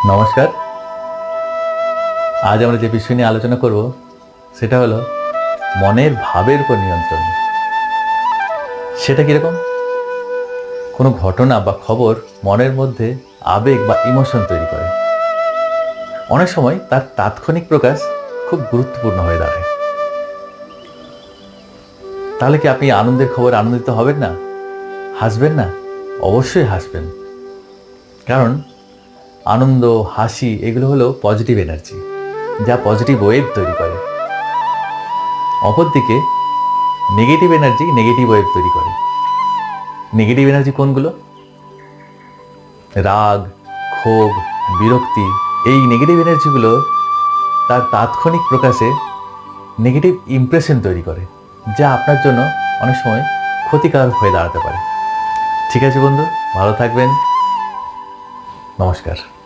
নমস্কার। আজ আমরা যে বিষয় নিয়ে আলোচনা করব সেটা হলো মনের ভাবের উপর নিয়ন্ত্রণ। সেটা কীরকম? কোনো ঘটনা বা খবর মনের মধ্যে আবেগ বা ইমোশন তৈরি করে। অনেক সময় তার তাৎক্ষণিক প্রকাশ খুব গুরুত্বপূর্ণ হয়ে দাঁড়ায়। তাহলে কি আপনি আনন্দের খবরে আনন্দিত হবেন না? হাসবেন না? অবশ্যই হাসবেন। কারণ আনন্দ, হাসি এগুলো হলো পজিটিভ এনার্জি, যা পজিটিভ ওয়েভ তৈরি করে। অপরদিকে নেগেটিভ এনার্জি নেগেটিভ ওয়েভ তৈরি করে। নেগেটিভ এনার্জি কোনগুলো? রাগ, ক্ষোভ, বিরক্তি। এই নেগেটিভ এনার্জিগুলো তার তাৎক্ষণিক প্রকাশে নেগেটিভ ইমপ্রেশন তৈরি করে, যা আপনার জন্য অনেক সময় ক্ষতিকারক হয়ে দাঁড়াতে পারে। ঠিক আছে বন্ধু, ভালো থাকবেন। নমস্কার।